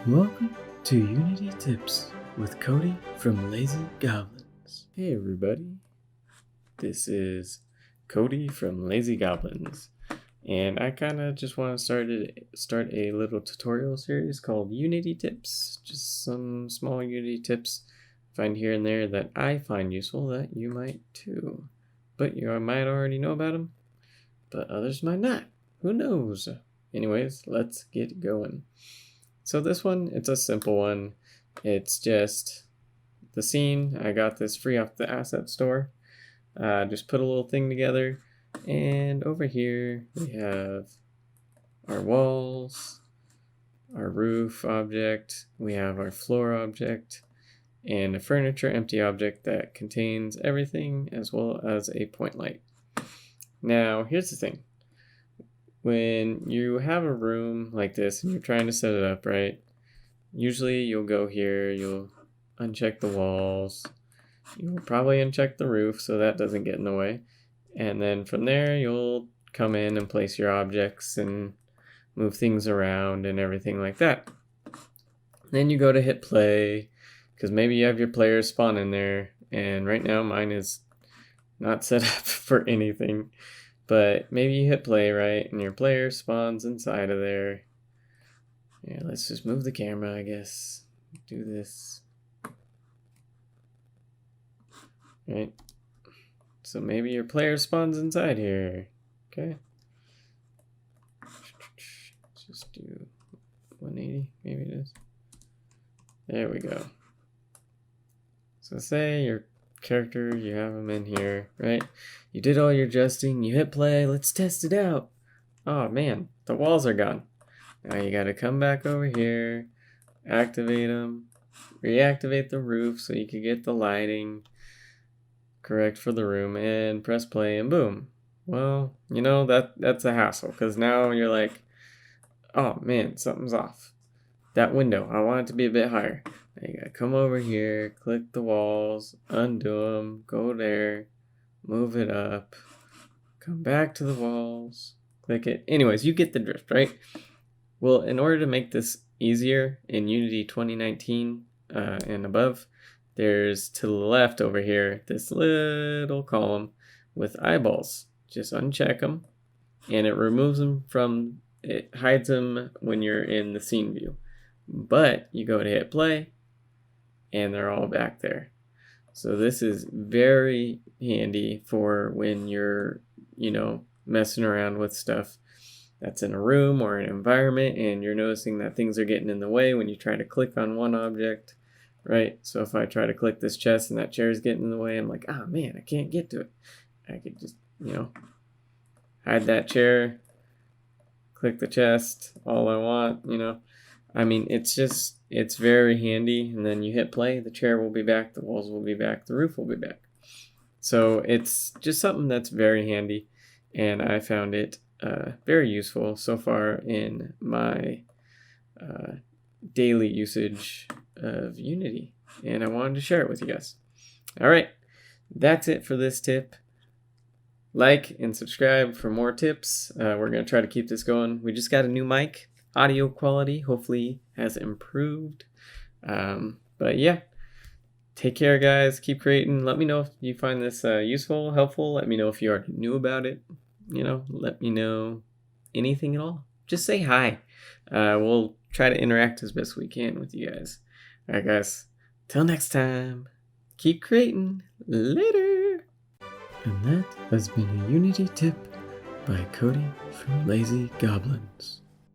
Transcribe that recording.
Welcome to Unity Tips with Cody from Lazy Goblins. Hey everybody, this is Cody from Lazy Goblins, and I kind of just want to start a little tutorial series called Unity Tips. Just some small Unity tips find here and there that I find useful that you might too. But you might already know about them, but others might not. Who knows? Anyways, let's get going. So this one, it's a simple one. It's just the scene. I got this free off the asset store. Just put a little thing together, and over here we have our walls, our roof object, we have our floor object, and a furniture empty object that contains everything as well as a point light. Now here's the thing. When you have a room like this and you're trying to set it up, right? Usually you'll go here, you'll uncheck the walls, you'll probably uncheck the roof so that doesn't get in the way. And then from there you'll come in and place your objects and move things around and everything like that. Then you go to hit play because maybe you have your players spawn in there, and right now mine is not set up for anything. But maybe you hit play, right, and your player spawns inside of there. Yeah, let's just move the camera, I guess. Do this. Right? So maybe your player spawns inside here. Okay. Let's just do 180, maybe it is. There we go. So say your character, you have them in here, right? You did all your adjusting, you hit play, let's test it out. Oh man, the walls are gone. Now you gotta come back over here, activate them, reactivate the roof so you can get the lighting correct for the room, and press play and boom. Well, you know, that's a hassle because now you're like, oh man, something's off. That window, I want it to be a bit higher. Now you gotta come over here, click the walls, undo them, go there, move it up, come back to the walls, click it. Anyways, you get the drift, right? Well, in order to make this easier in Unity 2019 and above, there's to the left over here this little column with eyeballs. Just uncheck them, and it removes them from, it hides them when you're in the scene view. But you go to hit play, and they're all back there. So this is very handy for when you're, messing around with stuff that's in a room or an environment and you're noticing that things are getting in the way when you try to click on one object, right? So if I try to click this chest and that chair is getting in the way, I'm like, oh man, I can't get to it. I could just, hide that chair, click the chest, all I want, I mean, it's very handy. And then you hit play, the chair will be back, the walls will be back, the roof will be back. So it's just something that's very handy, and I found it very useful so far in my daily usage of Unity, and I wanted to share it with you guys. All right, that's it for this tip. Like and subscribe for more tips. We're going to try to keep this going. We just got a new mic. Audio quality hopefully has improved. But yeah, take care, guys. Keep creating. Let me know if you find this useful, helpful. Let me know if you already knew about it. Let me know anything at all. Just say hi. We'll try to interact as best we can with you guys. All right, guys. Till next time. Keep creating. Later. And that has been a Unity Tip by Cody from Lazy Goblins.